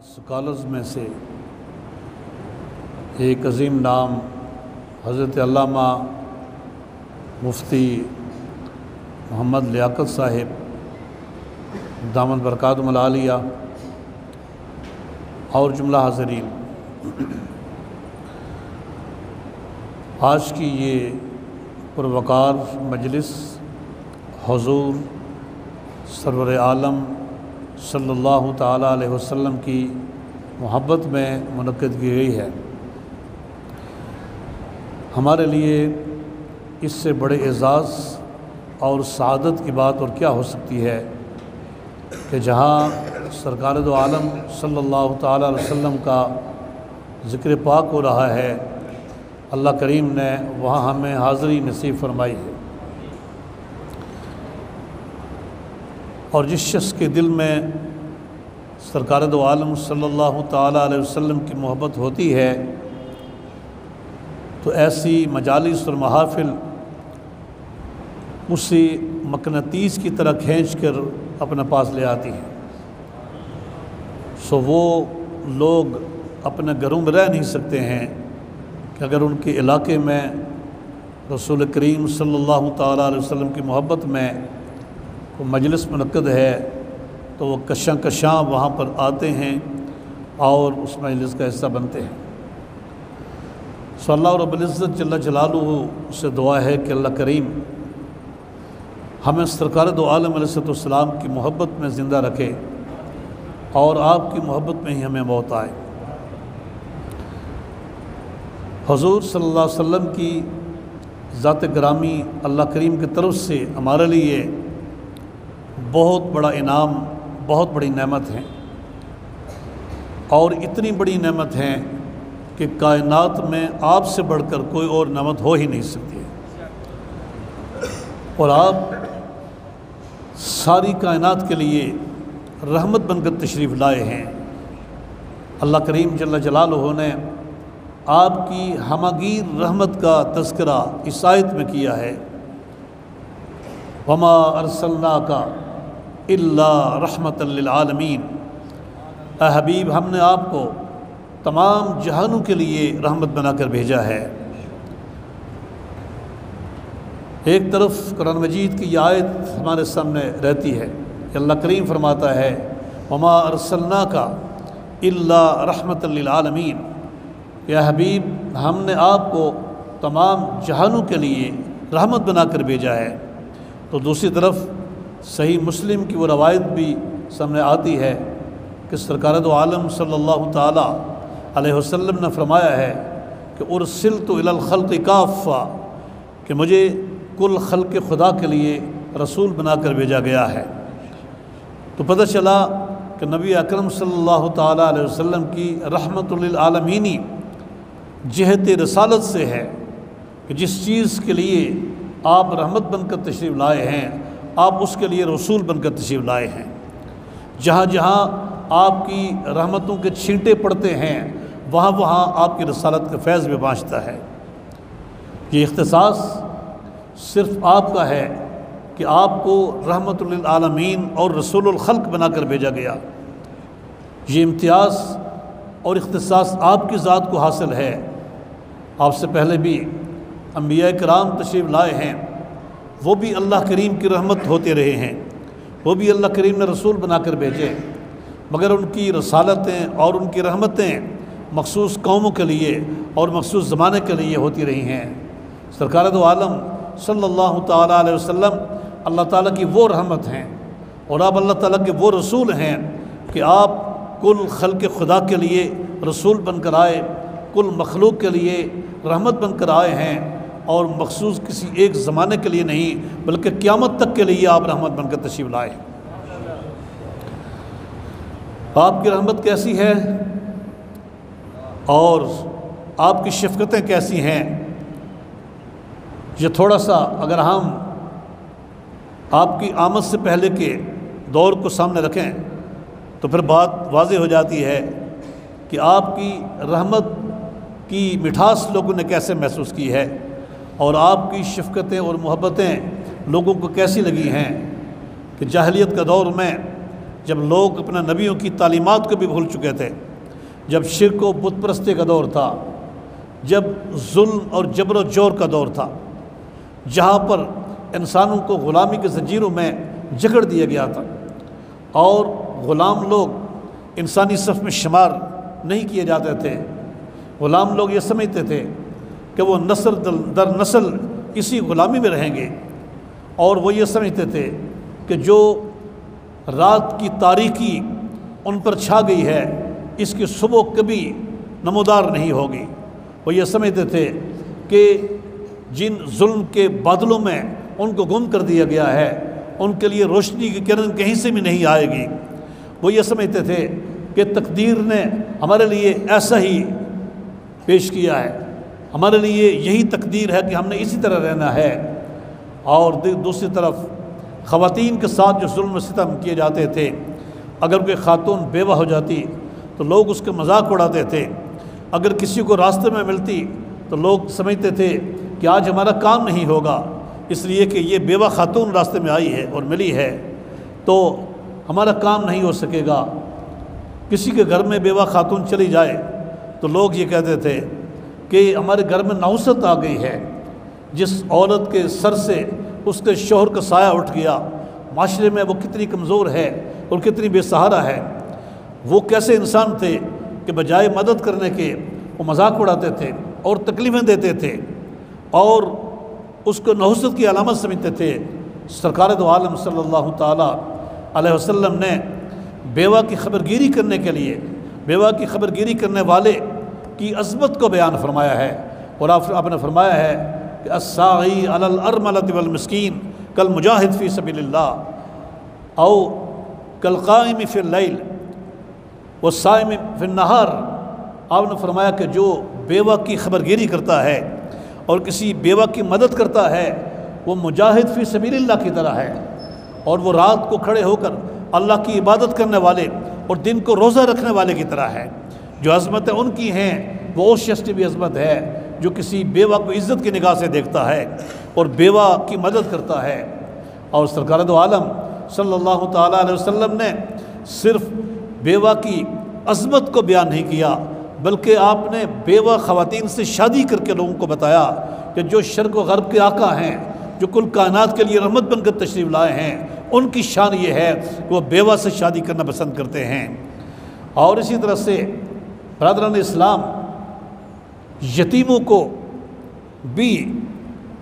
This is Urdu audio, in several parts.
سکالرز میں سے ایک عظیم نام حضرت علامہ مفتی محمد لیاقت صاحب دامت برکاتہم العالیہ اور جملہ حاضرین، آج کی یہ پروقار مجلس حضور سرور عالم صلی اللہ تعالیٰ علیہ وسلم کی محبت میں منعقد کی گئی ہے۔ ہمارے لیے اس سے بڑے اعزاز اور سعادت کی بات اور کیا ہو سکتی ہے کہ جہاں سرکار دو عالم صلی اللہ تعالیٰ علیہ وسلم کا ذکر پاک ہو رہا ہے، اللہ کریم نے وہاں ہمیں حاضری نصیب فرمائی ہے۔ اور جس شخص کے دل میں سرکار دو عالم صلی اللہ تعالیٰ علیہ وسلم کی محبت ہوتی ہے تو ایسی مجالس اور محافل اسی مقناطیس کی طرح کھینچ کر اپنے پاس لے آتی ہیں۔ سو وہ لوگ اپنے گھروں میں رہ نہیں سکتے ہیں کہ اگر ان کے علاقے میں رسول کریم صلی اللہ تعالیٰ علیہ وسلم کی محبت میں کوئی مجلس منعقد ہے تو وہ کشاں وہاں پر آتے ہیں اور اس مجلس کا حصہ بنتے ہیں۔ سو اللہ رب العزت جل جلالہ سے دعا ہے کہ اللہ کریم ہمیں سرکار دو عالم علیہ السلام کی محبت میں زندہ رکھے اور آپ کی محبت میں ہی ہمیں موت آئے۔ حضور صلی اللہ علیہ وسلم کی ذات گرامی اللہ کریم کی طرف سے ہمارے لیے بہت بڑا انعام، بہت بڑی نعمت ہے، اور اتنی بڑی نعمت ہے کہ کائنات میں آپ سے بڑھ کر کوئی اور نعمت ہو ہی نہیں سکتی ہے، اور آپ ساری کائنات کے لیے رحمت بن کر تشریف لائے ہیں۔ اللہ کریم جل جلالہ نے آپ کی ہمگیر رحمت کا تذکرہ اس آیت میں کیا ہے، وما ارسلناک الا رحمۃ للعالمین، اے حبیب ہم نے آپ کو تمام جہانوں کے لیے رحمت بنا کر بھیجا ہے۔ ایک طرف قرآن مجید کی یہ آیت ہمارے سامنے رہتی ہے کہ اللہ کریم فرماتا ہے وما ارسلناک الا رحمۃ للعالمین، یا حبیب ہم نے آپ کو تمام جہانوں کے لیے رحمت بنا کر بھیجا ہے۔ تو دوسری طرف صحیح مسلم کی وہ روایت بھی سامنے آتی ہے کہ سرکار دو عالم صلی اللہ تعالیٰ علیہ وسلم نے فرمایا ہے کہ ارسلت الی الخلق کافہ، کہ مجھے کل خلق خدا کے لیے رسول بنا کر بھیجا گیا ہے۔ تو پتہ چلا کہ نبی اکرم صلی اللہ تعالیٰ علیہ وسلم کی رحمت للعالمینی جہت رسالت سے ہے کہ جس چیز کے لیے آپ رحمت بن کر تشریف لائے ہیں آپ اس کے لیے رسول بن کر تشریف لائے ہیں۔ جہاں جہاں آپ کی رحمتوں کے چھینٹے پڑتے ہیں وہاں وہاں آپ کی رسالت کا فیض بھی پہنچتا ہے۔ یہ اختصاص صرف آپ کا ہے کہ آپ کو رحمت للعالمین اور رسول الخلق بنا کر بھیجا گیا۔ یہ امتیاز اور اختصاص آپ کی ذات کو حاصل ہے۔ آپ سے پہلے بھی انبیاء کرام تشریف لائے ہیں، وہ بھی اللہ کریم کی رحمت ہوتے رہے ہیں، وہ بھی اللہ کریم نے رسول بنا کر بھیجے، مگر ان کی رسالتیں اور ان کی رحمتیں مخصوص قوموں کے لیے اور مخصوص زمانے کے لیے ہوتی رہی ہیں۔ سرکار دو عالم صلی اللہ تعالیٰ علیہ وسلم اللہ تعالیٰ کی وہ رحمت ہیں، اور آپ اللہ تعالیٰ کے وہ رسول ہیں کہ آپ کل خلق خدا کے لیے رسول بن کر آئے، کل مخلوق کے لیے رحمت بن کر آئے ہیں، اور مخصوص کسی ایک زمانے کے لیے نہیں بلکہ قیامت تک کے لیے آپ رحمت بن کر تشریف لائے ہیں۔ آپ کی رحمت کیسی ہے اور آپ کی شفقتیں کیسی ہیں، یہ تھوڑا سا اگر ہم آپ کی آمد سے پہلے کے دور کو سامنے رکھیں تو پھر بات واضح ہو جاتی ہے کہ آپ کی رحمت کی مٹھاس لوگوں نے کیسے محسوس کی ہے، اور آپ کی شفقتیں اور محبتیں لوگوں کو کیسی لگی ہیں کہ جاہلیت کا دور میں جب لوگ اپنے نبیوں کی تعلیمات کو بھی بھول چکے تھے، جب شرک و بت پرستی کا دور تھا، جب ظلم اور جبر و جور کا دور تھا، جہاں پر انسانوں کو غلامی کے زنجیروں میں جکڑ دیا گیا تھا اور غلام لوگ انسانی صف میں شمار نہیں کیے جاتے تھے۔ غلام لوگ یہ سمجھتے تھے کہ وہ نسل در نسل اسی غلامی میں رہیں گے، اور وہ یہ سمجھتے تھے کہ جو رات کی تاریکی ان پر چھا گئی ہے اس کی صبح کبھی نمودار نہیں ہوگی۔ وہ یہ سمجھتے تھے کہ جن ظلم کے بادلوں میں ان کو گم کر دیا گیا ہے ان کے لیے روشنی کی کرن کہیں سے بھی نہیں آئے گی۔ وہ یہ سمجھتے تھے کہ تقدیر نے ہمارے لیے ایسا ہی پیش کیا ہے، ہمارے لیے یہی تقدیر ہے کہ ہم نے اسی طرح رہنا ہے۔ اور دوسری طرف خواتین کے ساتھ جو ظلم و ستم کیے جاتے تھے، اگر کوئی خاتون بیوہ ہو جاتی تو لوگ اس کے مذاق اڑاتے تھے، اگر کسی کو راستے میں ملتی تو لوگ سمجھتے تھے کہ آج ہمارا کام نہیں ہوگا، اس لیے کہ یہ بیوہ خاتون راستے میں آئی ہے اور ملی ہے تو ہمارا کام نہیں ہو سکے گا۔ کسی کے گھر میں بیوہ خاتون چلی جائے تو لوگ یہ کہتے تھے کہ ہمارے گھر میں نحوست آ گئی ہے، جس عورت کے سر سے اس کے شوہر کا سایہ اٹھ گیا، معاشرے میں وہ کتنی کمزور ہے اور کتنی بے سہارا ہے۔ وہ کیسے انسان تھے کہ بجائے مدد کرنے کے وہ مذاق اڑاتے تھے اور تکلیفیں دیتے تھے اور اس کو نحوست کی علامت سمجھتے تھے۔ سرکار دو عالم صلی اللہ تعالیٰ علیہ وسلم نے بیوہ کی خبرگیری کرنے کے لیے بیوہ کی خبرگیری کرنے والے کی عظمت کو بیان فرمایا ہے، اور آپ نے فرمایا ہے کہ الساعی علی الارملۃ والمسکین کالمجاہد فی سبیل اللہ او کالقائم فی اللیل والصائم فی النہار۔ آپ نے فرمایا کہ جو بیوہ کی خبرگیری کرتا ہے اور کسی بیوہ کی مدد کرتا ہے وہ مجاہد فی سبیل اللہ کی طرح ہے، اور وہ رات کو کھڑے ہو کر اللہ کی عبادت کرنے والے اور دن کو روزہ رکھنے والے کی طرح ہے۔ جو عظمتیں ان کی ہیں وہ اس شخص کی بھی عظمت ہے جو کسی بیوہ کو عزت کی نگاہ سے دیکھتا ہے اور بیوہ کی مدد کرتا ہے۔ اور سرکار دو عالم صلی اللہ تعالیٰ علیہ وسلم نے صرف بیوہ کی عظمت کو بیان نہیں کیا بلکہ آپ نے بیوہ خواتین سے شادی کر کے لوگوں کو بتایا کہ جو شرق و غرب کے آقا ہیں، جو کل کائنات کے لیے رحمت بن کر تشریف لائے ہیں، ان کی شان یہ ہے کہ وہ بیوہ سے شادی کرنا پسند کرتے ہیں۔ اور اسی طرح سے برادران اسلام، یتیموں کو بھی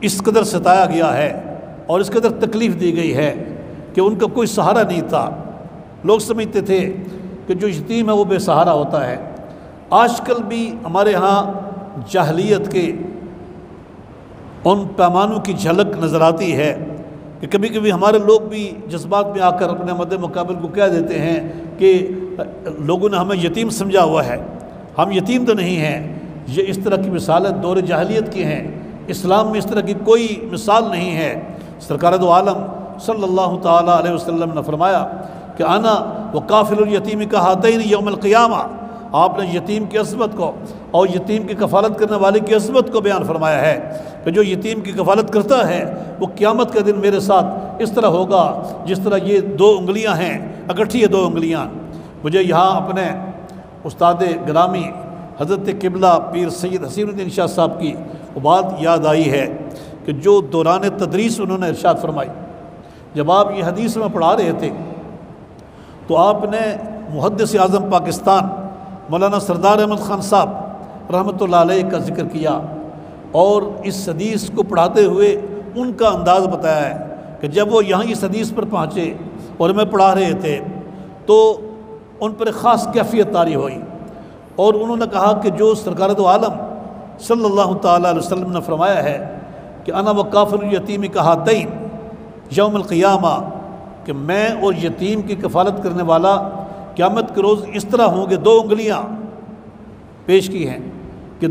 اس قدر ستایا گیا ہے اور اس قدر تکلیف دی گئی ہے کہ ان کا کوئی سہارا نہیں تھا۔ لوگ سمجھتے تھے کہ جو یتیم ہے وہ بے سہارا ہوتا ہے۔ آج کل بھی ہمارے ہاں جاہلیت کے ان پیمانوں کی جھلک نظر آتی ہے کہ کبھی کبھی ہمارے لوگ بھی جذبات میں آ کر اپنے مد مقابل کو کہہ دیتے ہیں کہ لوگوں نے ہمیں یتیم سمجھا ہوا ہے، ہم یتیم تو نہیں ہیں۔ یہ اس طرح کی مثالیں دور جاہلیت کی ہیں، اسلام میں اس طرح کی کوئی مثال نہیں ہے۔ سرکار دو عالم صلی اللہ تعالیٰ علیہ وسلم نے فرمایا کہ انا وکافل الیتیم کہاتین یوم القیامہ۔ آپ نے یتیم کی عظمت کو اور یتیم کی کفالت کرنے والے کی عظمت کو بیان فرمایا ہے کہ جو یتیم کی کفالت کرتا ہے وہ قیامت کا دن میرے ساتھ اس طرح ہوگا جس طرح یہ دو انگلیاں ہیں، اکٹھی یہ دو انگلیاں۔ مجھے یہاں اپنے استاد گرامی حضرت قبلہ پیر سید حسین الدین شاہ صاحب کی وہ بات یاد آئی ہے کہ جو دوران تدریس انہوں نے ارشاد فرمائی، جب آپ یہ حدیث میں پڑھا رہے تھے تو آپ نے محدث اعظم پاکستان مولانا سردار احمد خان صاحب رحمۃ اللہ علیہ کا ذکر کیا اور اس حدیث کو پڑھاتے ہوئے ان کا انداز بتایا ہے کہ جب وہ یہاں اس حدیث پر پہنچے اور ہمیں پڑھا رہے تھے تو ان پر ایک خاص کیفیت طاری ہوئی، اور انہوں نے کہا کہ جو سرکار دو عالم صلی اللہ تعالیٰ علیہ وسلم نے فرمایا ہے کہ انا وکافل الیتیم کہاتین یوم القیامہ، کہ میں اور یتیم کی کفالت کرنے والا قیامت کے روز اس طرح ہوں گے، دو انگلیاں پیش کی ہیں کہ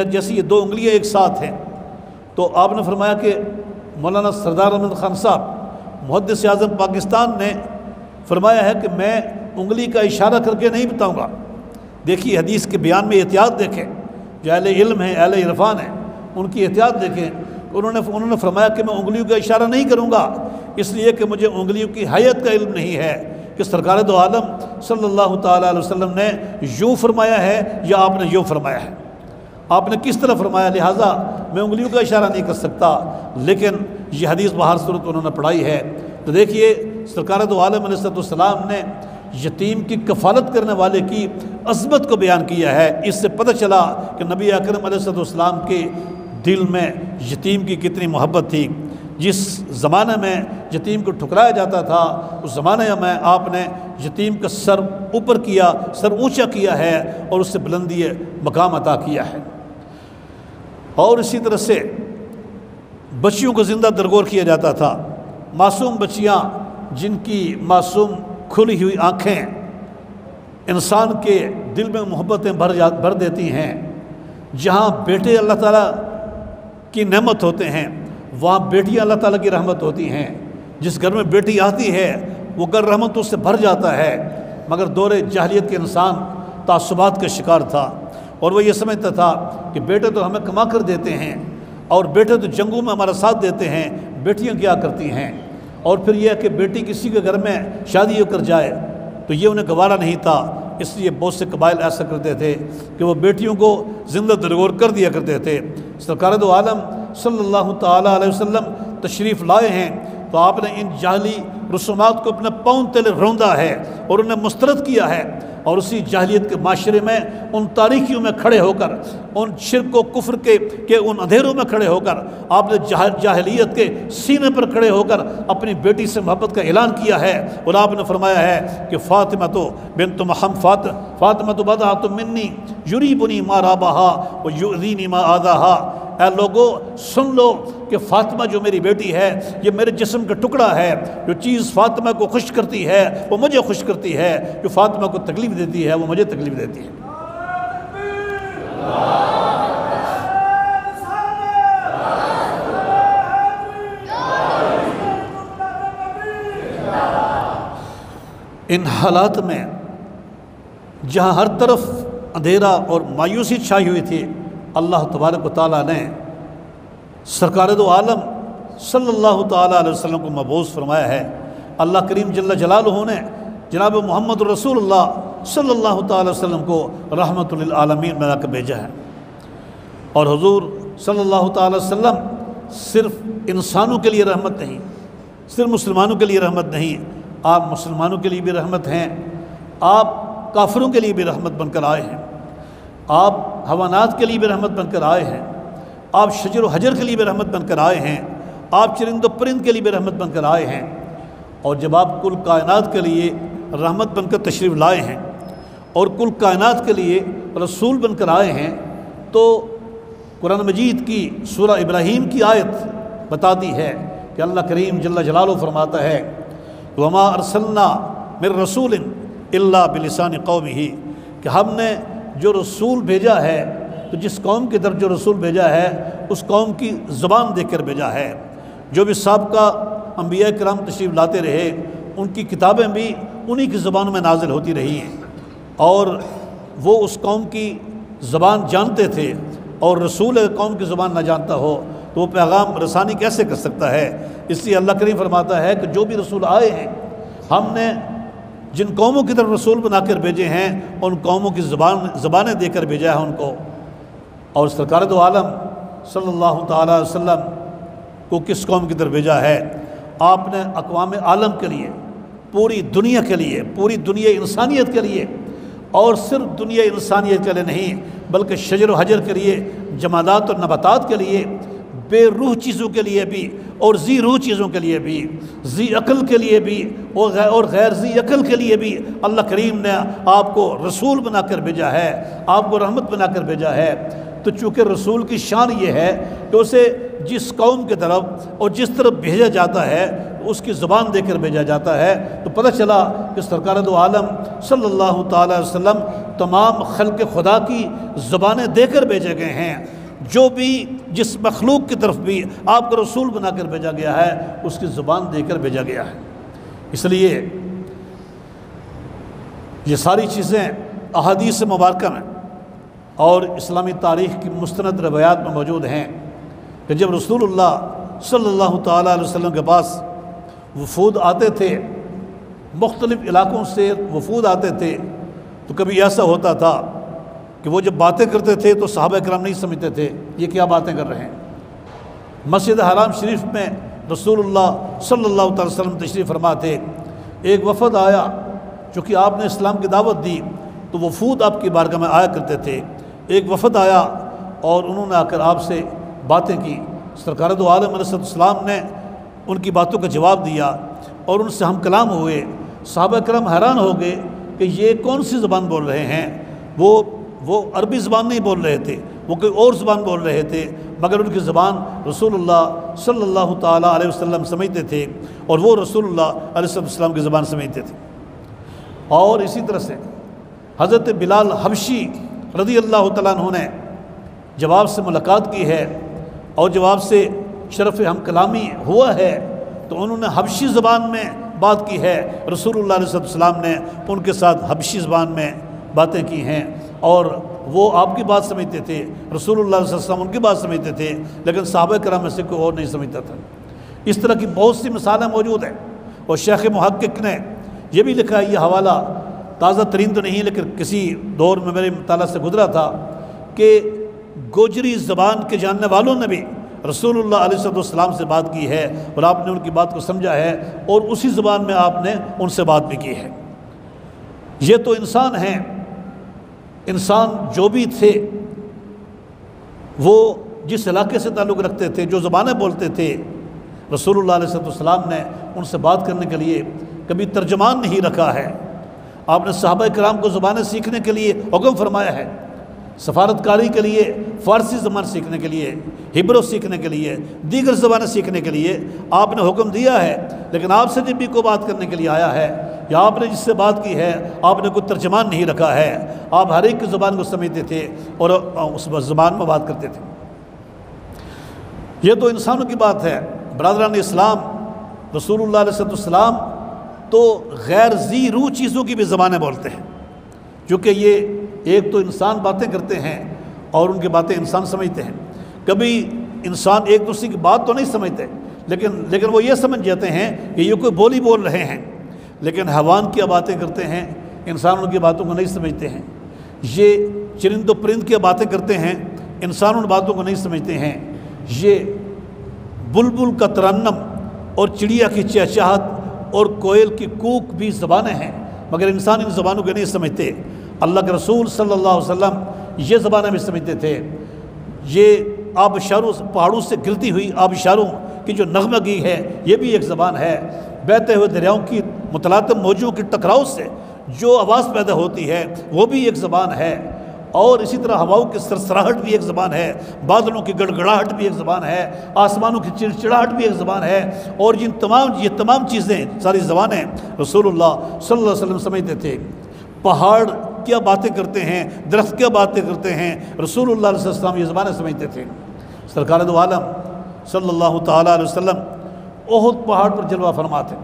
جیسی یہ دو انگلیاں ایک ساتھ ہیں۔ تو آپ نے فرمایا کہ مولانا سردار احمد خان صاحب محدث اعظم پاکستان نے فرمایا ہے کہ میں انگلی کا اشارہ کر کے نہیں بتاؤں گا۔ دیکھیے حدیث کے بیان میں احتیاط دیکھیں، جو اہل علم ہیں، اہل عرفان ہیں، ان کی احتیاط دیکھیں۔ انہوں نے فرمایا کہ میں انگلیوں کا اشارہ نہیں کروں گا، اس لیے کہ مجھے انگلیوں کی حیت کا علم نہیں ہے کہ سرکار دو عالم صلی اللہ تعالیٰ علیہ وسلم نے یوں فرمایا ہے یا آپ نے یوں فرمایا ہے، آپ نے کس طرح فرمایا، لہٰذا میں انگلیوں کا اشارہ نہیں کر سکتا، لیکن یہ حدیث بہر صورت انہوں نے پڑھائی ہے۔ تو دیکھیے سرکار دو عالم علیہ السلام نے یتیم کی کفالت کرنے والے کی عظمت کو بیان کیا ہے۔ اس سے پتہ چلا کہ نبی اکرم علیہ السلام کے دل میں یتیم کی کتنی محبت تھی۔ جس زمانے میں یتیم کو ٹھکرایا جاتا تھا، اس زمانے میں آپ نے یتیم کا سر اوپر کیا، سر اونچا کیا ہے اور اس سے بلندی مقام عطا کیا ہے۔ اور اسی طرح سے بچیوں کو زندہ درگور کیا جاتا تھا، معصوم بچیاں جن کی معصوم کھلی ہوئی آنکھیں انسان کے دل میں محبتیں بھر دیتی ہیں۔ جہاں بیٹے اللہ تعالیٰ کی نعمت ہوتے ہیں، وہاں بیٹیاں اللہ تعالیٰ کی رحمت ہوتی ہیں۔ جس گھر میں بیٹی آتی ہے وہ گھر رحمتوں سے بھر جاتا ہے۔ مگر دور جاہلیت کے انسان تعصبات کا شکار تھا، اور وہ یہ سمجھتا تھا کہ بیٹے تو ہمیں کما کر دیتے ہیں، اور بیٹے تو جنگوں میں ہمارا ساتھ دیتے ہیں، بیٹیاں کیا کرتی ہیں؟ اور پھر یہ کہ بیٹی کسی کے گھر میں شادی ہو کر جائے تو یہ انہیں گوارا نہیں تھا۔ اس لیے بہت سے قبائل ایسا کرتے تھے کہ وہ بیٹیوں کو زندہ درگور کر دیا کرتے تھے۔ سرکار دو عالم صلی اللہ تعالیٰ علیہ وسلم تشریف لائے ہیں تو آپ نے ان جاہلی رسومات کو اپنے پاؤں تلے روندا ہے اور انہیں مسترد کیا ہے، اور اسی جاہلیت کے معاشرے میں ان تاریکیوں میں کھڑے ہو کر، ان شرک و کفر کے ان اندھیروں میں کھڑے ہو کر آپ نے جاہلیت کے سینے پر کھڑے ہو کر اپنی بیٹی سے محبت کا اعلان کیا ہے، اور آپ نے فرمایا ہے کہ فاطمہ بنت محمد فاطمہ بدعۃ منی یریبنی ما رابہا ویؤذینی ما آذاہا۔ اے لوگو سن لو کہ فاطمہ جو میری بیٹی ہے یہ میرے جسم کا ٹکڑا ہے، جو چیز فاطمہ کو خوش کرتی ہے وہ مجھے خوش کرتی ہے، جو فاطمہ کو تکلیف دیتی ہے وہ مجھے تکلیف دیتی ہے۔ ان حالات میں جہاں ہر طرف اندھیرا اور مایوسی چھائی ہوئی تھی، اللہ تبارک و تعالیٰ نے سرکار دو عالم صلی اللہ تعالیٰ علیہ وسلم کو مبعوث فرمایا ہے۔ اللہ کریم جل جلالہ نے جناب محمد رسول اللہ صلی اللہ تعالیٰ علیہ وسلم کو رحمت للعالمین بنا کر بھیجا ہے، اور حضور صلی اللہ تعالیٰ علیہ وسلم صرف انسانوں کے لیے رحمت نہیں، صرف مسلمانوں کے لیے رحمت نہیں، آپ مسلمانوں کے لیے بھی رحمت ہیں، آپ کافروں کے لیے بھی رحمت بن کر آئے ہیں، آپ حیوانات کے لیے بھی رحمت بن کر آئے ہیں، آپ شجر و حجر کے لیے بھی رحمت بن کر آئے ہیں، آپ چرند و پرند کے لیے بھی رحمت بن کر آئے ہیں، اور جب آپ کل کائنات کے لیے رحمت بن کر تشریف لائے ہیں اور کل کائنات کے لیے رسول بن کر آئے ہیں، تو قرآن مجید کی سورہ ابراہیم کی آیت بتاتی ہے کہ اللہ کریم جل جلالہ فرماتا ہے وَمَا أَرْسَلْنَا مِن رَسُولٍ إِلَّا بِلِسَانِ قَوْمِهِ، کہ ہم نے جو رسول بھیجا ہے تو جس قوم کی طرف جو رسول بھیجا ہے اس قوم کی زبان دے کر بھیجا ہے۔ جو بھی سابقہ انبیاء کرام تشریف لاتے رہے ان کی کتابیں بھی انہی کی زبانوں میں نازل ہوتی رہی ہیں، اور وہ اس قوم کی زبان جانتے تھے، اور رسول قوم کی زبان نہ جانتا ہو تو وہ پیغام رسانی کیسے کر سکتا ہے؟ اس لیے اللہ کریم فرماتا ہے کہ جو بھی رسول آئے ہیں ہم نے جن قوموں کی طرف رسول بنا کر بھیجے ہیں ان قوموں کی زبانیں دے کر بھیجا ہے ان کو۔ اور سرکار دو عالم صلی اللہ تعالیٰ علیہ وسلم کو کس قوم کی طرف بھیجا ہے؟ آپ نے اقوام عالم کے لیے، پوری دنیا کے لیے، پوری دنیا انسانیت کے لیے، اور صرف دنیا انسانیت کے لیے نہیں بلکہ شجر و حجر کے لیے، جمادات اور نباتات کے لیے، بے روح چیزوں کے لیے بھی اور ذی روح چیزوں کے لیے بھی، ذی عقل کے لیے بھی اور غیر ذی عقل کے لیے بھی اللہ کریم نے آپ کو رسول بنا کر بھیجا ہے، آپ کو رحمت بنا کر بھیجا ہے۔ تو چونکہ رسول کی شان یہ ہے کہ اسے جس قوم کی طرف اور جس طرف بھیجا جاتا ہے اس کی زبان دے کر بھیجا جاتا ہے، تو پتہ چلا کہ سرکار دو عالم صلی اللہ تعالیٰ علیہ وسلم تمام خلق خدا کی زبانیں دے کر بھیجے گئے ہیں۔ جو بھی جس مخلوق کی طرف بھی آپ کو رسول بنا کر بھیجا گیا ہے اس کی زبان دے کر بھیجا گیا ہے۔ اس لیے یہ ساری چیزیں احادیث مبارکہ میں اور اسلامی تاریخ کی مستند روایات میں موجود ہیں کہ جب رسول اللہ صلی اللہ تعالیٰ علیہ وسلم کے پاس وفود آتے تھے مختلف علاقوں سے وفود آتے تھے تو کبھی ایسا ہوتا تھا کہ وہ جب باتیں کرتے تھے تو صحابہ کرام نہیں سمجھتے تھے یہ کیا باتیں کر رہے ہیں۔ مسجد حرام شریف میں رسول اللہ صلی اللہ تعالی وسلم تشریف فرما تھے، ایک وفد آیا، چونکہ آپ نے اسلام کی دعوت دی تو وفود آپ کی بارگاہ میں آیا کرتے تھے۔ ایک وفد آیا اور انہوں نے آ کر آپ سے باتیں کی، سرکار دو عالم علیہ السلام نے ان کی باتوں کا جواب دیا اور ان سے ہم کلام ہوئے۔ صحابہ کرام حیران ہو گئے کہ یہ کون سی زبان بول رہے ہیں، وہ عربی زبان نہیں بول رہے تھے، وہ کوئی اور زبان بول رہے تھے، مگر ان کی زبان رسول اللہ صلی اللہ تعالیٰ علیہ وسلم سمجھتے تھے اور وہ رسول اللہ علیہ السلام کی زبان سمجھتے تھے۔ اور اسی طرح سے حضرت بلال حبشی رضی اللہ تعالیٰ عنہ نے جب آپ سے ملاقات کی ہے اور جب آپ سے شرف ہم کلامی ہوا ہے تو انہوں نے حبشی زبان میں بات کی ہے، رسول اللہ علیہ السلام نے ان کے ساتھ حبشی زبان میں باتیں کی ہیں اور وہ آپ کی بات سمجھتے تھے، رسول اللہ علیہ وسلم ان کی بات سمجھتے تھے، لیکن صحابہ کرام میں سے کوئی اور نہیں سمجھتا تھا۔ اس طرح کی بہت سی مثالیں موجود ہیں اور شیخ محقق نے یہ بھی لکھا ہے، یہ حوالہ تازہ ترین تو نہیں لیکن کسی دور میں میرے مطالعہ سے گزرا تھا کہ گوجری زبان کے جاننے والوں نے بھی رسول اللہ علیہ السلام سے بات کی ہے اور آپ نے ان کی بات کو سمجھا ہے اور اسی زبان میں آپ نے ان سے بات بھی کی ہے۔ یہ تو انسان ہیں، انسان جو بھی تھے وہ جس علاقے سے تعلق رکھتے تھے، جو زبانیں بولتے تھے، رسول اللہ علیہ السلام نے ان سے بات کرنے کے لیے کبھی ترجمان نہیں رکھا ہے۔ آپ نے صحابہ کرام کو زبانیں سیکھنے کے لیے حکم فرمایا ہے، سفارتکاری کے لیے فارسی زبان سیکھنے کے لیے، ہبرو سیکھنے کے لیے، دیگر زبانیں سیکھنے کے لیے آپ نے حکم دیا ہے، لیکن آپ سے جب بھی کوئی بات کرنے کے لیے آیا ہے یا آپ نے جس سے بات کی ہے آپ نے کوئی ترجمان نہیں رکھا ہے، آپ ہر ایک کی زبان کو سمجھتے تھے اور اس زبان میں بات کرتے تھے۔ یہ تو انسانوں کی بات ہے۔ برادران اسلام، رسول اللہ علیہ السلام تو غیر ذی روح چیزوں کی بھی زبانیں بولتے ہیں، کیونکہ یہ ایک تو انسان باتیں کرتے ہیں اور ان کی باتیں انسان سمجھتے ہیں۔ کبھی انسان ایک دوسرے کی بات تو نہیں سمجھتے لیکن وہ یہ سمجھ جاتے ہیں کہ یہ کوئی بولی بول رہے ہیں، لیکن حیوان کیا باتیں کرتے ہیں، انسان ان کی باتوں کو نہیں سمجھتے ہیں۔ یہ چرند و پرند کی باتیں کرتے ہیں، انسان ان باتوں کو نہیں سمجھتے ہیں۔ یہ بلبل کا ترنم اور چڑیا کی چہچہٹ اور کوئل کی کوک بھی زبانیں ہیں، مگر انسان ان زبانوں کو نہیں سمجھتے۔ اللہ کے رسول صلی اللہ علیہ وسلم یہ زبانیں بھی سمجھتے تھے۔ یہ آبشاروں پہاڑوں سے گرتی ہوئی آبشاروں کی جو نغمگی ہے یہ بھی ایک زبان ہے۔ بہتے ہوئے دریاؤں کی متلاطم موجوں کی ٹکراؤ سے جو آواز پیدا ہوتی ہے وہ بھی ایک زبان ہے، اور اسی طرح ہواؤں کی سرسراہٹ بھی ایک زبان ہے، بادلوں کی گڑگڑاہٹ بھی ایک زبان ہے، آسمانوں کی چڑچڑاہٹ بھی ایک زبان ہے، اور یہ تمام چیزیں ساری زبانیں رسول اللہ صلی اللہ علیہ وسلم سمجھتے تھے۔ پہاڑ کیا باتیں کرتے ہیں، درخت کیا باتیں کرتے ہیں، رسول اللہ علیہ وسلم یہ زبانیں سمجھتے تھے۔ سرکار دو عالم صلی اللہ تعالیٰ علیہ وسلم احد پہاڑ پر جلوہ فرما تھے،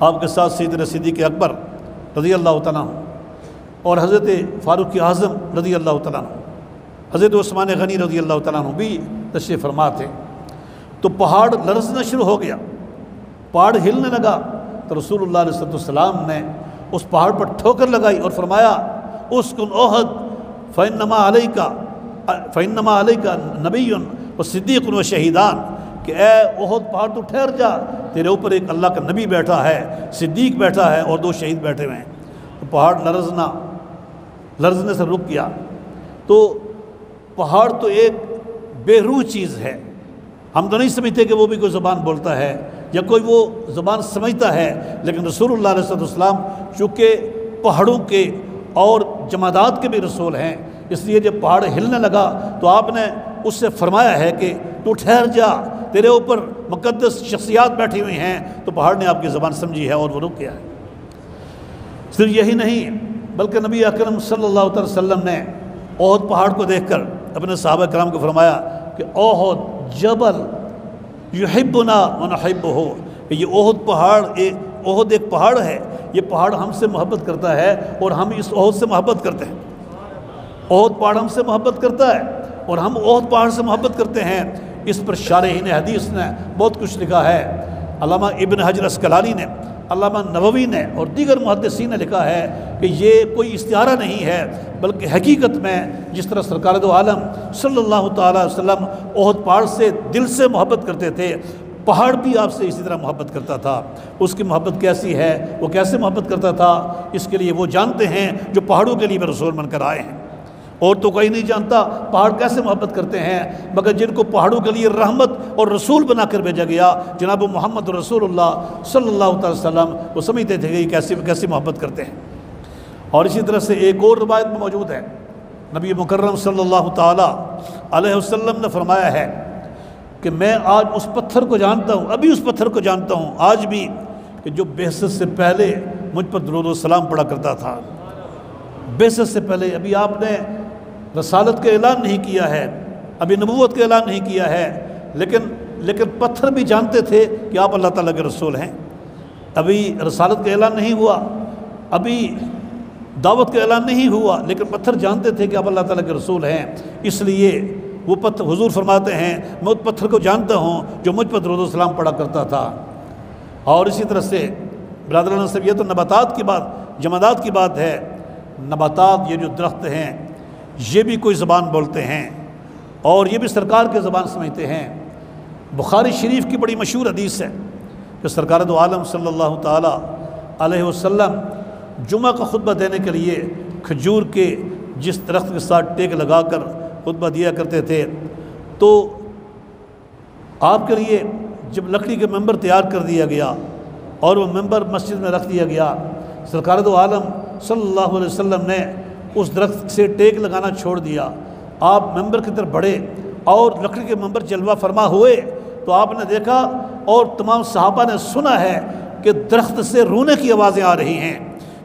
آپ کے ساتھ سیدنا صدیق اکبر رضی اللہ تعالیٰ عنہ اور حضرت فاروق اعظم رضی اللہ تعالیٰ عنہ، حضرت عثمان غنی رضی اللہ تعالیٰ عنہ بھی تشریف فرما تھے۔ تو پہاڑ لرزنا شروع ہو گیا، پہاڑ ہلنے لگا، تو رسول اللہ علیہ السلام نے اس پہاڑ پر ٹھوکر لگائی اور فرمایا اسکن احد فإنما علیک نبی و صدیق و شہیدان، کہ اے احد پہاڑ تو ٹھہر جا، تیرے اوپر ایک اللہ کا نبی بیٹھا ہے، صدیق بیٹھا ہے اور 2 شہید بیٹھے ہوئے ہیں۔ تو پہاڑ لرزنے سے رک گیا۔ تو پہاڑ تو ایک بے روح چیز ہے، ہم تو نہیں سمجھتے کہ وہ بھی کوئی زبان بولتا ہے یا کوئی وہ زبان سمجھتا ہے، لیکن رسول اللہ علیہ السلام چونکہ پہاڑوں کے اور جمادات کے بھی رسول ہیں، اس لیے جب پہاڑ ہلنے لگا تو آپ نے اس سے فرمایا ہے کہ تو ٹھہر جا، تیرے اوپر مقدس شخصیات بیٹھی ہوئی ہیں۔ تو پہاڑ نے آپ کی زبان سمجھی ہے اور وہ رک گیا ہے۔ صرف یہی نہیں بلکہ نبی اکرم صلی اللہ علیہ وسلم نے احد پہاڑ کو دیکھ کر اپنے صحابہ کرام کو فرمایا کہ احد جبل یحبنا ونحبہ، کہ یہ احد ایک پہاڑ ہے، یہ پہاڑ ہم سے محبت کرتا ہے اور ہم اس احد سے محبت کرتے ہیں۔ احد پہاڑ ہم سے محبت کرتا ہے اور ہم احد پہاڑ سے محبت کرتے ہیں۔ اس پر شارحین حدیث نے بہت کچھ لکھا ہے۔ علامہ ابن حجر اسقلانی نے علامہ نووی نے اور دیگر محدثین نے لکھا ہے کہ یہ کوئی استعارہ نہیں ہے، بلکہ حقیقت میں جس طرح سرکار دو عالم صلی اللہ تعالیٰ علیہ وسلم احد پہاڑ سے دل سے محبت کرتے تھے، پہاڑ بھی آپ سے اسی طرح محبت کرتا تھا۔ اس کی محبت کیسی ہے، وہ کیسے محبت کرتا تھا، اس کے لیے وہ جانتے ہیں جو پہاڑوں کے لیے بھی رسول بن کر آئے ہیں۔ اور تو کوئی نہیں جانتا پہاڑ کیسے محبت کرتے ہیں مگر جن کو پہاڑوں کے لیے رحمت اور رسول بنا کر بھیجا گیا، جناب محمد رسول اللہ صلی اللہ تعالی وسلم، وہ سمجھتے تھے کہ یہ کیسی محبت کرتے ہیں۔ اور اسی طرح سے ایک اور روایت میں موجود ہے، نبی مکرم صلی اللہ تعالی علیہ وسلم نے فرمایا ہے کہ میں آج اس پتھر کو جانتا ہوں، ابھی اس پتھر کو جانتا ہوں آج بھی، کہ جو بعثت سے پہلے مجھ پر درود و سلام پڑھا کرتا تھا۔ بعثت سے پہلے، ابھی آپ نے رسالت کا اعلان نہیں کیا ہے، ابھی نبوت کا اعلان نہیں کیا ہے، لیکن پتھر بھی جانتے تھے کہ آپ اللہ تعالیٰ کے رسول ہیں۔ ابھی رسالت کا اعلان نہیں ہوا، ابھی دعوت کا اعلان نہیں ہوا، لیکن پتھر جانتے تھے کہ آپ اللہ تعالیٰ کے رسول ہیں۔ اس لیے وہ پتھر، حضور فرماتے ہیں میں اس پتھر کو جانتا ہوں جو مجھ پر درود و سلام پڑھا کرتا تھا۔ اور اسی طرح سے برادران صاحب، یہ تو نباتات کی بات، جمادات کی بات ہے۔ نباتات، یہ جو درخت ہیں، یہ بھی کوئی زبان بولتے ہیں اور یہ بھی سرکار کے زبان سمجھتے ہیں۔ بخاری شریف کی بڑی مشہور حدیث ہے کہ سرکار دو عالم صلی اللہ تعالیٰ علیہ وسلم جمعہ کا خطبہ دینے کے لیے کھجور کے جس درخت کے ساتھ ٹیک لگا کر خطبہ دیا کرتے تھے، تو آپ کے لیے جب لکڑی کے ممبر تیار کر دیا گیا اور وہ ممبر مسجد میں رکھ دیا گیا، سرکار دو عالم صلی اللہ علیہ وسلم نے اس درخت سے ٹیک لگانا چھوڑ دیا۔ آپ ممبر کی طرف بڑھے اور لکڑی کے ممبر جلوہ فرما ہوئے تو آپ نے دیکھا اور تمام صحابہ نے سنا ہے کہ درخت سے رونے کی آوازیں آ رہی ہیں،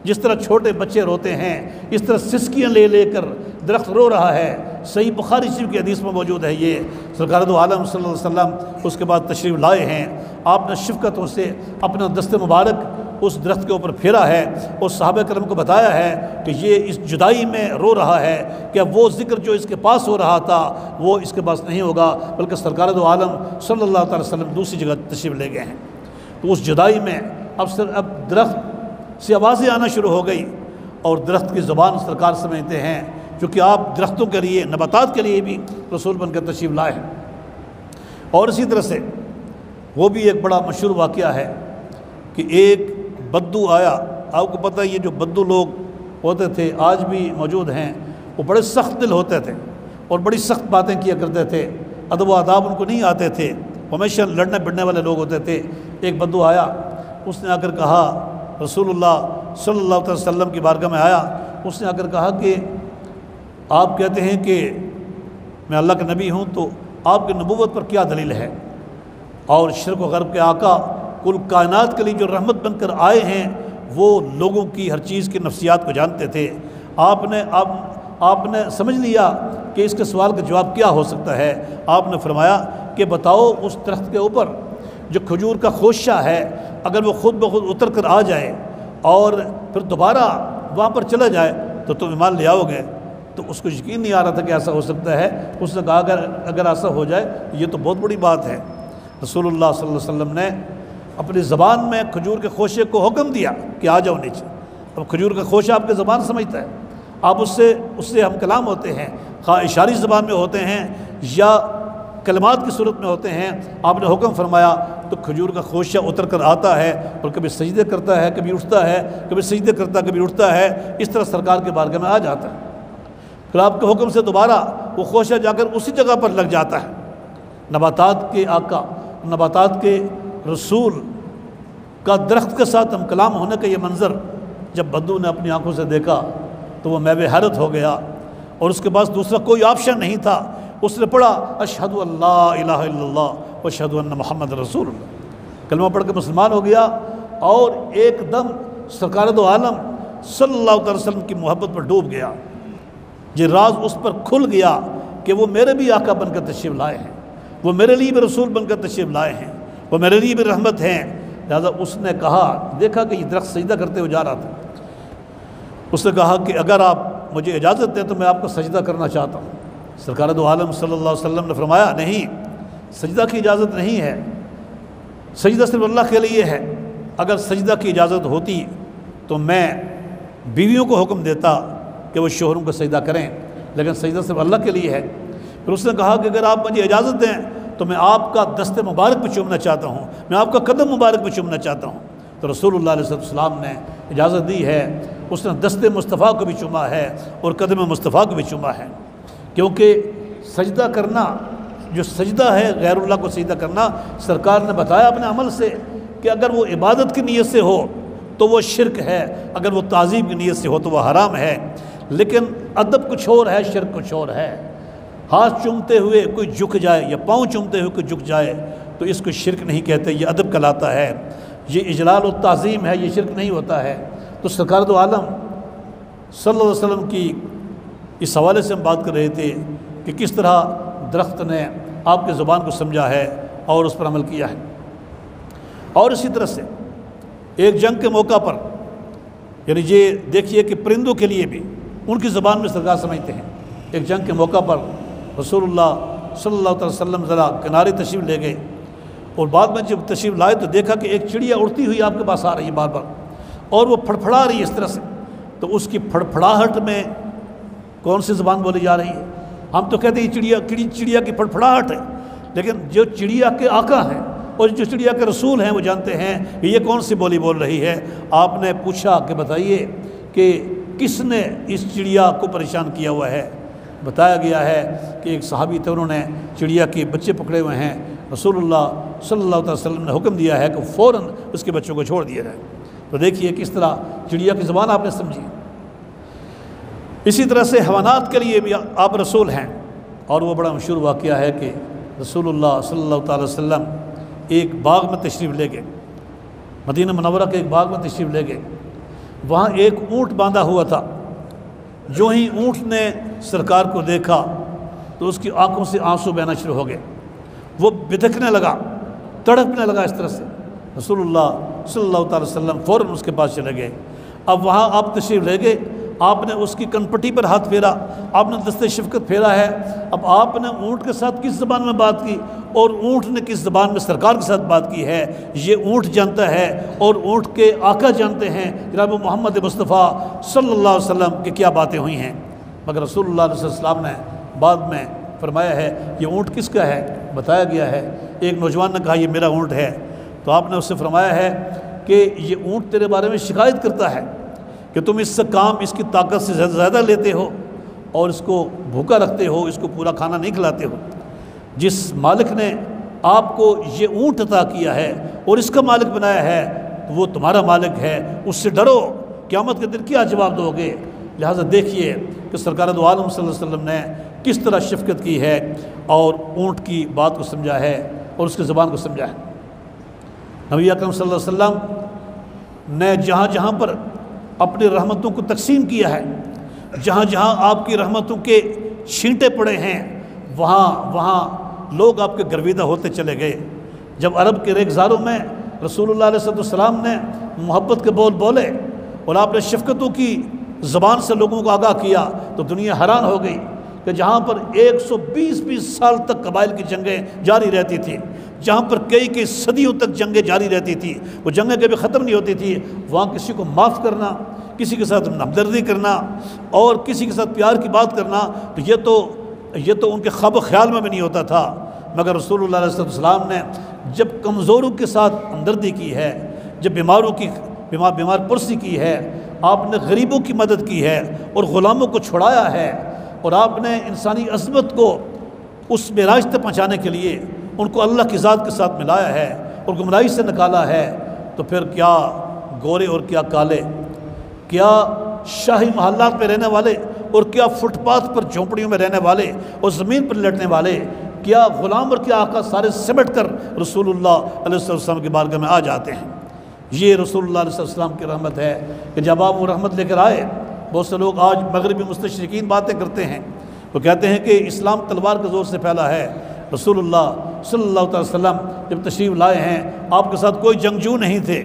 جس طرح چھوٹے بچے روتے ہیں اس طرح سسکیاں لے لے کر درخت رو رہا ہے۔ صحیح بخاری شریف کی حدیث میں موجود ہے یہ۔ سرکار دو عالم صلی اللہ علیہ وسلم اس کے بعد تشریف لائے ہیں، آپ نے شفقتوں سے اپنا دست مبارک اس درخت کے اوپر پھیرا ہے اور صحابہ کرام کو بتایا ہے کہ یہ اس جدائی میں رو رہا ہے کہ وہ ذکر جو اس کے پاس ہو رہا تھا وہ اس کے پاس نہیں ہوگا، بلکہ سرکار دو عالم صلی اللہ تعالی وسلم دوسری جگہ تشریف لے گئے ہیں۔ تو اس جدائی میں اب درخت سے آوازیں آنا شروع ہو گئی اور درخت کی زبان سرکار سمجھتے ہیں، کیونکہ آپ درختوں کے لیے، نباتات کے لیے بھی رسول بن کر تشریف لائے ہیں۔ اور اسی طرح سے وہ بھی ایک بڑا مشہور واقعہ ہے کہ ایک بدو آیا۔ آپ کو پتہ ہے یہ جو بدو لوگ ہوتے تھے آج بھی موجود ہیں، وہ بڑے سخت دل ہوتے تھے اور بڑی سخت باتیں کیا کرتے تھے، ادب و آداب ان کو نہیں آتے تھے، ہمیشہ لڑنے بڑھنے والے لوگ ہوتے تھے۔ ایک بدو آیا، اس نے آ کر کہا، رسول اللہ صلی اللہ علیہ وسلم کی بارگاہ میں آیا، اس نے آ کر کہا کہ آپ کہتے ہیں کہ میں اللہ کا نبی ہوں، تو آپ کی نبوت پر کیا دلیل ہے؟ اور شرق و غرب کے آقا کل کائنات کے لیے جو رحمت بن کر آئے ہیں وہ لوگوں کی ہر چیز کی نفسیات کو جانتے تھے۔ آپ نے سمجھ لیا کہ اس کے سوال کا جواب کیا ہو سکتا ہے۔ آپ نے فرمایا کہ بتاؤ اس درخت کے اوپر جو کھجور کا خوشہ ہے، اگر وہ خود بخود اتر کر آ جائے اور پھر دوبارہ وہاں پر چلا جائے تو تم ایمان لے آؤ گے؟ تو اس کو یقین نہیں آ رہا تھا کہ ایسا ہو سکتا ہے۔ اس نے کہا اگر ایسا ہو جائے یہ تو بہت بڑی بات ہے۔ رسول اللہ صلی اللہ علیہ وسلم نے اپنی زبان میں کھجور کے خوشے کو حکم دیا کہ آ جاؤ نیچے۔ اب کھجور کا خوشہ آپ کی زبان سمجھتا ہے، آپ اس سے ہم کلام ہوتے ہیں، خواہ اشاری زبان میں ہوتے ہیں یا کلمات کی صورت میں ہوتے ہیں۔ آپ نے حکم فرمایا تو کھجور کا خوشہ اتر کر آتا ہے اور کبھی سجدے کرتا ہے، کبھی اٹھتا ہے، کبھی سجدے کرتا ہے، کبھی اٹھتا ہے، اس طرح سرکار کے بارگاہ میں آ جاتا ہے۔ پھر آپ کے حکم سے دوبارہ وہ خوشہ جا کر اسی جگہ پر لگ جاتا ہے۔ نباتات کے آقا، نباتات کے رسول کا درخت کے ساتھ ہم کلام ہونے کا یہ منظر جب بدو نے اپنی آنکھوں سے دیکھا تو وہ محو حیرت ہو گیا، اور اس کے پاس دوسرا کوئی آپشن نہیں تھا۔ اس نے پڑھا اشہد ان لا الہ الا اللہ واشہد ان محمد رسول اللہ، کلمہ پڑھ کے مسلمان ہو گیا اور ایک دم سرکار دو عالم صلی اللہ علیہ وسلم کی محبت پر ڈوب گیا۔ یہ راز اس پر کھل گیا کہ وہ میرے بھی آقا بن کر تشریف لائے ہیں، وہ میرے لیے بھی رسول بن کر تشریف لائے ہیں، وہ میرے لیے بھی رحمت ہیں۔ لہٰذا اس نے کہا، دیکھا کہ یہ درخت سجدہ کرتے ہوئے جا رہا تھا، اس نے کہا کہ اگر آپ مجھے اجازت دیں تو میں آپ کو سجدہ کرنا چاہتا ہوں۔ سرکار دو عالم صلی اللہ علیہ وسلم نے فرمایا نہیں، سجدہ کی اجازت نہیں ہے، سجدہ صرف اللہ کے لیے ہے، اگر سجدہ کی اجازت ہوتی تو میں بیویوں کو حکم دیتا کہ وہ شوہروں کو سجدہ کریں، لیکن سجدہ صرف اللہ کے لیے ہے۔ پھر اس نے کہا کہ اگر آپ مجھے اجازت دیں تو میں آپ کا دست مبارک پہ چومنا چاہتا ہوں، میں آپ کا قدم مبارک پہ چومنا چاہتا ہوں۔ تو رسول اللہ علیہ السلام نے اجازت دی ہے، اس نے دست مصطفیٰ کو بھی چوما ہے اور قدم مصطفیٰ کو بھی چوما ہے، کیونکہ سجدہ کرنا، جو سجدہ ہے غیر اللہ کو سجدہ کرنا، سرکار نے بتایا اپنے عمل سے کہ اگر وہ عبادت کی نیت سے ہو تو وہ شرک ہے، اگر وہ تعظیم کی نیت سے ہو تو وہ حرام ہے۔ لیکن ادب کچھ اور ہے، شرک کچھ اور ہے۔ ہاتھ چومتے ہوئے کوئی جھک جائے یا پاؤں چومتے ہوئے کوئی جھک جائے تو اس کو شرک نہیں کہتے، یہ ادب کہلاتا ہے، یہ اجلال و تعظیم ہے، یہ شرک نہیں ہوتا ہے۔ تو سرکار دو عالم صلی اللہ علیہ وسلم کی اس حوالے سے ہم بات کر رہے تھے کہ کس طرح درخت نے آپ کی زبان کو سمجھا ہے اور اس پر عمل کیا ہے۔ اور اسی طرح سے ایک جنگ کے موقع پر، یعنی یہ دیکھیے کہ پرندوں کے لیے بھی ان کی زبان میں سرکار سمجھتے ہیں۔ ایک جنگ کے موقع پر رسول اللہ صلی اللہ علیہ وسلم ذرا کنارے تشریف لے گئے، اور بعد میں جب تشریف لائے تو دیکھا کہ ایک چڑیا اڑتی ہوئی آپ کے پاس آ رہی ہے بار بار، اور وہ پھڑپھڑا رہی ہے اس طرح سے۔ تو اس کی پھڑپھڑاہٹ میں کون سی زبان بولی جا رہی ہے؟ ہم تو کہتے ہیں چڑیا کی پھڑپھڑاہٹ ہے، لیکن جو چڑیا کے آقا ہیں اور جو چڑیا کے رسول ہیں وہ جانتے ہیں کہ یہ کون سی بولی بول رہی ہے۔ آپ نے پوچھا کہ بتائیے کہ کس نے اس چڑیا کو پریشان کیا ہوا ہے؟ بتایا گیا ہے کہ ایک صحابی تھے، انہوں نے چڑیا کے بچے پکڑے ہوئے ہیں، رسول اللہ صلی اللہ علیہ وسلم نے حکم دیا ہے کہ فوراً اس کے بچوں کو چھوڑ دیا جائے۔ تو دیکھیے کس طرح چڑیا کی زبان آپ نے سمجھی۔ اسی طرح سے حیوانات کے لیے بھی آپ رسول ہیں، اور وہ بڑا مشہور واقعہ ہے کہ رسول اللہ صلی اللہ تعالی وسلم ایک باغ میں تشریف لے گئے، مدینہ منورہ کے ایک باغ میں تشریف لے گئے، وہاں ایک اونٹ باندھا ہوا تھا۔ جو ہی اونٹ نے سرکار کو دیکھا تو اس کی آنکھوں سے آنسو بہنا شروع ہو گئے، وہ بدکنے لگا، تڑپنے لگا اس طرح سے۔ رسول اللہ صلی اللہ تعالی وسلم فوراً اس کے پاس چلے گئے۔ اب وہاں آپ تشریف لے گئے، آپ نے اس کی کنپٹی پر ہاتھ پھیرا، آپ نے دست شفقت پھیرا ہے۔ اب آپ نے اونٹ کے ساتھ کس زبان میں بات کی اور اونٹ نے کس زبان میں سرکار کے ساتھ بات کی ہے، یہ اونٹ جانتا ہے اور اونٹ کے آقا جانتے ہیں جناب محمد مصطفیٰ صلی اللہ علیہ وسلم کی کیا باتیں ہوئی ہیں۔ مگر رسول اللہ علیہ وسلم نے بعد میں فرمایا ہے یہ اونٹ کس کا ہے؟ بتایا گیا ہے ایک نوجوان نے کہا یہ میرا اونٹ ہے، تو آپ نے اس سے فرمایا ہے کہ یہ اونٹ تیرے بارے میں شکایت کرتا ہے کہ تم اس سے کام اس کی طاقت سے زیادہ لیتے ہو اور اس کو بھوکا رکھتے ہو، اس کو پورا کھانا نہیں کھلاتے ہو۔ جس مالک نے آپ کو یہ اونٹ عطا کیا ہے اور اس کا مالک بنایا ہے وہ تمہارا مالک ہے، اس سے ڈرو، قیامت کے دن کیا جواب دو گے۔ لہٰذا دیکھیے کہ سرکار دو عالم صلی اللہ علیہ وسلم نے کس طرح شفقت کی ہے اور اونٹ کی بات کو سمجھا ہے اور اس کی زبان کو سمجھا ہے۔ نبی اکرم صلی اللہ علیہ وسلم نے جہاں جہاں پر اپنی رحمتوں کو تقسیم کیا ہے، جہاں جہاں آپ کی رحمتوں کے چھینٹے پڑے ہیں، وہاں لوگ آپ کے گرویدہ ہوتے چلے گئے۔ جب عرب کے ریگزاروں میں رسول اللہ علیہ السلام نے محبت کے بول بولے اور آپ نے شفقتوں کی زبان سے لوگوں کو آگاہ کیا تو دنیا حیران ہو گئی کہ جہاں پر 120 سال تک قبائل کی جنگیں جاری رہتی تھیں، جہاں پر کئی صدیوں تک جنگیں جاری رہتی تھی، وہ جنگیں کبھی ختم نہیں ہوتی تھی، وہاں کسی کو معاف کرنا، کسی کے ساتھ ہمدردی کرنا اور کسی کے ساتھ پیار کی بات کرنا، تو یہ تو ان کے خواب و خیال میں بھی نہیں ہوتا تھا۔ مگر رسول اللہ علیہ السلام نے جب کمزوروں کے ساتھ ہمدردی کی ہے، جب بیمار پرسی کی ہے، آپ نے غریبوں کی مدد کی ہے اور غلاموں کو چھڑایا ہے، اور آپ نے انسانی عظمت کو اس معراج تک پہنچانے کے لیے ان کو اللہ کی ذات کے ساتھ ملایا ہے اور گمراہی سے نکالا ہے، تو پھر کیا گورے اور کیا کالے، کیا شاہی محلات میں رہنے والے اور کیا فٹ پاتھ پر جھونپڑیوں میں رہنے والے اور زمین پر لیٹنے والے، کیا غلام اور کیا آقا سارے سمٹ کر رسول اللہ علیہ السلام کی بارگاہ میں آ جاتے ہیں۔ یہ رسول اللہ علیہ السلام کی رحمت ہے کہ جب آپ وہ رحمت لے کر آئے، بہت سے لوگ آج مغربی مستشرقین باتیں کرتے ہیں، وہ کہتے ہیں کہ اسلام تلوار کے زور سے پھیلا ہے۔ رسول اللہ صلی اللہ علیہ وسلم جب تشریف لائے ہیں آپ کے ساتھ کوئی جنگجو نہیں تھے،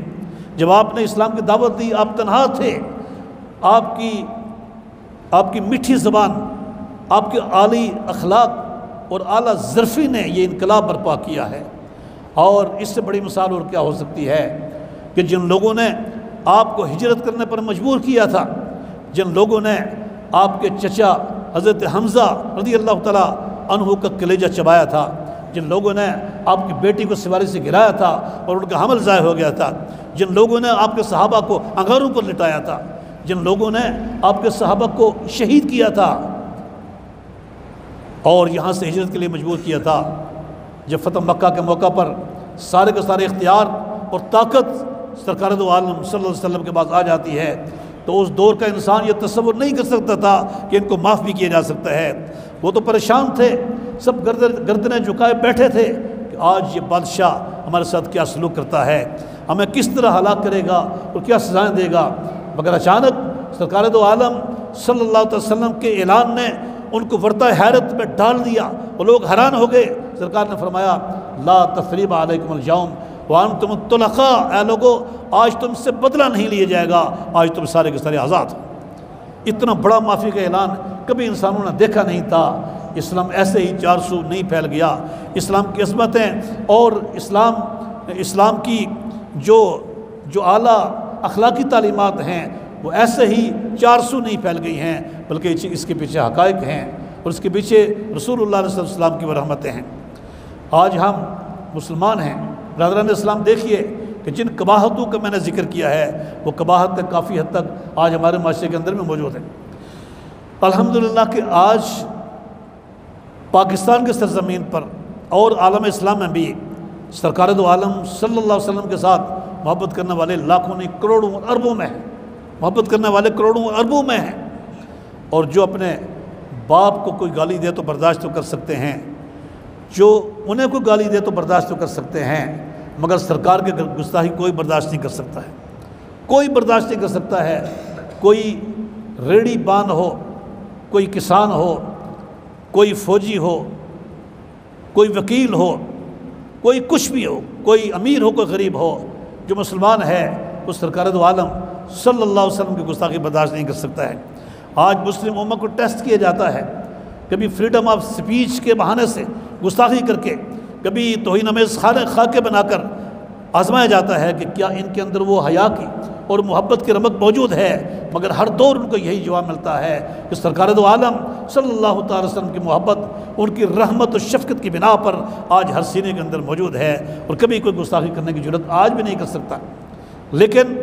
جب آپ نے اسلام کی دعوت دی آپ تنہا تھے، آپ کی میٹھی زبان، آپ کے عالی اخلاق اور اعلیٰ ظرفی نے یہ انقلاب برپا کیا ہے۔ اور اس سے بڑی مثال اور کیا ہو سکتی ہے کہ جن لوگوں نے آپ کو ہجرت کرنے پر مجبور کیا تھا، جن لوگوں نے آپ کے چچا حضرت حمزہ رضی اللہ تعالیٰ عنہ کا کلیجہ چبایا تھا، جن لوگوں نے آپ کی بیٹی کو سواری سے گرایا تھا اور ان کا حمل ضائع ہو گیا تھا، جن لوگوں نے آپ کے صحابہ کو انگاروں پر لٹایا تھا، جن لوگوں نے آپ کے صحابہ کو شہید کیا تھا اور یہاں سے ہجرت کے لیے مجبور کیا تھا، جب فتح مکہ کے موقع پر سارے کے سارے اختیار اور طاقت سرکار دو عالم صلی اللہ علیہ وسلم کے پاس آ جاتی ہے تو اس دور کا انسان یہ تصور نہیں کر سکتا تھا کہ ان کو معاف بھی کیا جا سکتا ہے۔ وہ تو پریشان تھے، سب گردنیں جھکائے بیٹھے تھے کہ آج یہ بادشاہ ہمارے ساتھ کیا سلوک کرتا ہے، ہمیں کس طرح ہلاک کرے گا اور کیا سزائیں دے گا۔ مگر اچانک سرکار دو عالم صلی اللہ علیہ وسلم کے اعلان نے ان کو ورطہ حیرت میں ڈال دیا اور لوگ حیران ہو گئے۔ سرکار نے فرمایا لا تثریب علیکم اليوم وانتم الطلقاء، اے لوگو آج تم سے بدلہ نہیں لیا جائے گا، آج تم سارے کے سارے آزاد ہو۔ اتنا بڑا معافی کا اعلان کبھی انسانوں نے دیکھا نہیں تھا۔ اسلام ایسے ہی 400 نہیں پھیل گیا۔ اسلام کی عظمتیں اور اسلام کی جو اعلیٰ اخلاقی تعلیمات ہیں وہ ایسے ہی 400 نہیں پھیل گئی ہیں، بلکہ اس کے پیچھے حقائق ہیں اور اس کے پیچھے رسول اللہ علیہ وسلم کی وہ رحمتیں ہیں۔ آج ہم مسلمان ہیں، برادران اسلام، دیکھیے کہ جن قباحتوں کا میں نے ذکر کیا ہے وہ قباحت کافی حد تک آج ہمارے معاشرے کے اندر میں موجود ہے۔ الحمدللہ کہ آج پاکستان کے سرزمین پر اور عالم اسلام میں بھی سرکار دو عالم صلی اللہ علیہ وسلم کے ساتھ محبت کرنے والے لاکھوں نہیں کروڑوں اور اربوں میں ہیں، محبت کرنے والے کروڑوں اور اربوں میں ہیں، اور جو اپنے باپ کو کوئی گالی دے تو برداشت تو کر سکتے ہیں، جو انہیں کوئی گالی دے تو برداشت تو کر سکتے ہیں، مگر سرکار کے گستاخی کوئی برداشت نہیں کر سکتا ہے، کوئی برداشت نہیں کر سکتا ہے۔ کوئی ریڑھی بان ہو، کوئی کسان ہو، کوئی فوجی ہو، کوئی وکیل ہو، کوئی کچھ بھی ہو، کوئی امیر ہو، کوئی غریب ہو، جو مسلمان ہے وہ سرکار دو عالم صلی اللہ علیہ وسلم کی گستاخی برداشت نہیں کر سکتا ہے۔ آج مسلم امت کو ٹیسٹ کیا جاتا ہے، کبھی فریڈم آف سپیچ کے بہانے سے گستاخی کر کے، کبھی توہین آمیز خاکے بنا کر آزمایا جاتا ہے کہ کیا ان کے اندر وہ حیا کی اور محبت کی رمق موجود ہے، مگر ہر دور ان کو یہی جواب ملتا ہے کہ سرکار دو عالم صلی اللہ تعالی وسلم کی محبت، ان کی رحمت و شفقت کی بنا پر آج ہر سینے کے اندر موجود ہے، اور کبھی کوئی گستاخی کرنے کی جرات آج بھی نہیں کر سکتا۔ لیکن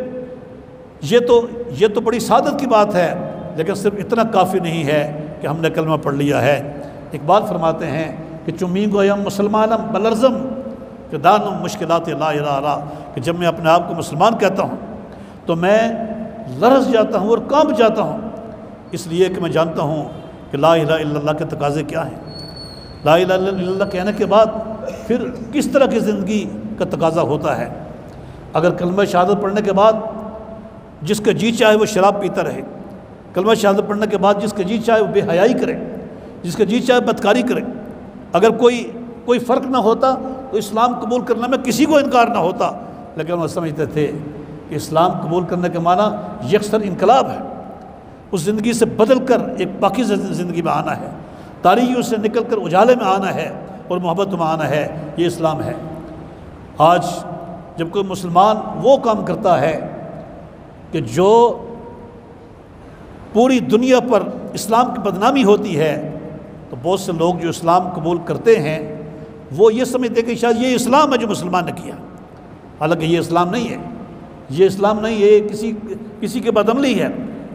یہ تو بڑی سعادت کی بات ہے، لیکن صرف اتنا کافی نہیں ہے کہ ہم نے کلمہ پڑھ لیا ہے۔ اقبال فرماتے ہیں کہ چمی گویم مسلمانم بلرزم کہ دانم مشکلات لا الہ، کہ جب میں اپنے آپ کو مسلمان کہتا ہوں تو میں لرز جاتا ہوں اور کانپ جاتا ہوں، اس لیے کہ میں جانتا ہوں کہ لا الہ الا اللہ کے تقاضے کیا ہیں۔ لا الہ الا اللہ کہنے کے بعد پھر کس طرح کی زندگی کا تقاضا ہوتا ہے۔ اگر کلمہ شہادت پڑھنے کے بعد جس کا جی چاہے وہ شراب پیتا رہے، کلمہ شہادت پڑھنے کے بعد جس کا جی چاہے وہ بے حیائی کرے، جس کا جی چاہے بدکاری کرے، اگر کوئی فرق نہ ہوتا تو اسلام قبول کرنے میں کسی کو انکار نہ ہوتا، لیکن وہ سمجھتے تھے کہ اسلام قبول کرنے کے معنی یکسر انقلاب ہے، اس زندگی سے بدل کر ایک پاکیزہ زندگی میں آنا ہے، تاریکیوں سے نکل کر اجالے میں آنا ہے اور محبت میں آنا ہے، یہ اسلام ہے۔ آج جب کوئی مسلمان وہ کام کرتا ہے کہ جو پوری دنیا پر اسلام کی بدنامی ہوتی ہے، تو بہت سے لوگ جو اسلام قبول کرتے ہیں وہ یہ سمجھتے ہیں کہ شاید یہ اسلام ہے جو مسلمان نے کیا، حالانکہ یہ اسلام نہیں ہے، یہ اسلام نہیں ہے، یہ کسی کے بدعملی ہے۔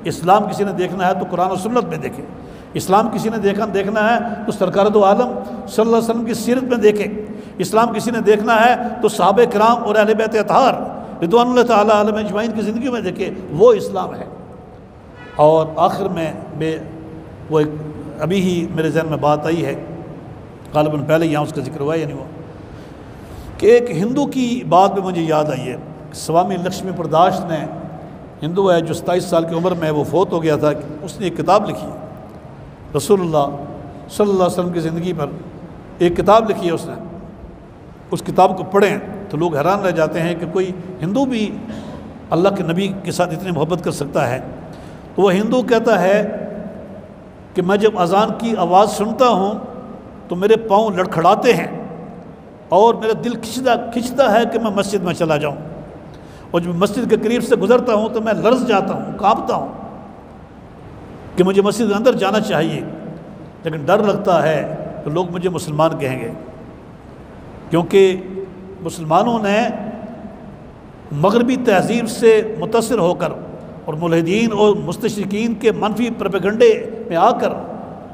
اسلام کسی نے دیکھنا ہے تو قرآن و سنت میں دیکھے، اسلام کسی نے دیکھنا ہے تو سرکار دو عالم صلی اللہ علیہ وسلم کی سیرت میں دیکھے، اسلام کسی نے دیکھنا ہے تو صحابہ کرام اور اہل بیت اطہار رضوان اللہ تعالیٰ علیہم اجمعین کی زندگی میں دیکھے، وہ اسلام ہے۔ اور آخر میں وہ ایک ابھی ہی میرے ذہن میں بات آئی ہے، غالباً پہلے یہاں اس کا ذکر ہوا ہے یعنی وہ کہ ایک ہندو کی بات بھی مجھے یاد آئی ہے۔ سوامی لکشمی پرداش نے، ہندو ہے جو 27 سال کی عمر میں وہ فوت ہو گیا تھا، اس نے ایک کتاب لکھی رسول اللہ صلی اللہ علیہ وسلم کی زندگی پر، ایک کتاب لکھی ہے اس نے۔ اس کتاب کو پڑھیں تو لوگ حیران رہ جاتے ہیں کہ کوئی ہندو بھی اللہ کے نبی کے ساتھ اتنی محبت کر سکتا ہے۔ تو وہ ہندو کہتا ہے کہ میں جب اذان کی آواز سنتا ہوں تو میرے پاؤں لڑکھڑاتے ہیں اور میرا دل کھنچتا ہے کہ میں مسجد میں چلا جاؤں، اور جب مسجد کے قریب سے گزرتا ہوں تو میں لرز جاتا ہوں، کانپتا ہوں کہ مجھے مسجد کے اندر جانا چاہیے، لیکن ڈر لگتا ہے کہ لوگ مجھے مسلمان کہیں گے، کیونکہ مسلمانوں نے مغربی تہذیب سے متاثر ہو کر اور ملحدین اور مستشرقین کے منفی پروپیگنڈے میں آ کر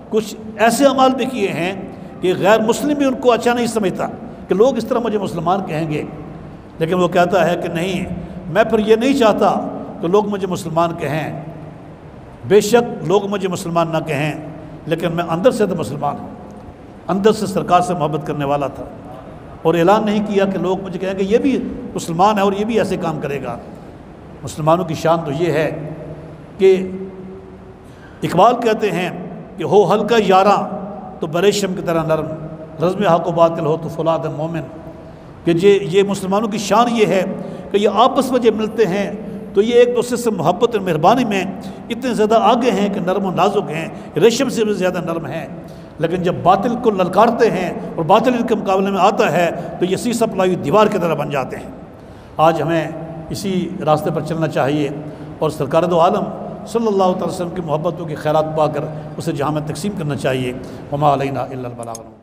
کچھ ایسے اعمال بھی کیے ہیں کہ غیر مسلم بھی ان کو اچھا نہیں سمجھتا کہ لوگ اس طرح مجھے مسلمان کہیں گے، لیکن وہ کہتا ہے کہ نہیں، میں پھر یہ نہیں چاہتا کہ لوگ مجھے مسلمان کہیں، بے شک لوگ مجھے مسلمان نہ کہیں، لیکن میں اندر سے تو مسلمان ہوں، اندر سے سرکار سے محبت کرنے والا تھا، اور اعلان نہیں کیا کہ لوگ مجھے کہیں کہ یہ بھی مسلمان ہے اور یہ بھی ایسے کام کرے گا۔ مسلمانوں کی شان تو یہ ہے کہ اقبال کہتے ہیں کہ ہو ہلکا یاراں تو بریشم کی طرح نرم، رزم حق و باطل ہو تو فولاد مومن، کہ یہ مسلمانوں کی شان یہ ہے کہ یہ آپس میں جب ملتے ہیں تو یہ ایک دوسرے سے محبت اور مہربانی میں اتنے زیادہ آگے ہیں کہ نرم و نازک ہیں، ریشم سے بھی زیادہ نرم ہیں، لیکن جب باطل کو للکارتے ہیں اور باطل ان کے مقابلے میں آتا ہے تو یہ سیسا پلائی دیوار کی طرح بن جاتے ہیں۔ آج ہمیں اسی راستے پر چلنا چاہیے اور سرکار دو عالم صلی اللہ تعالی وسلم کی محبتوں کی خیرات پا کر اسے جہاں میں تقسیم کرنا چاہیے۔ وما علینا الا البلاغ۔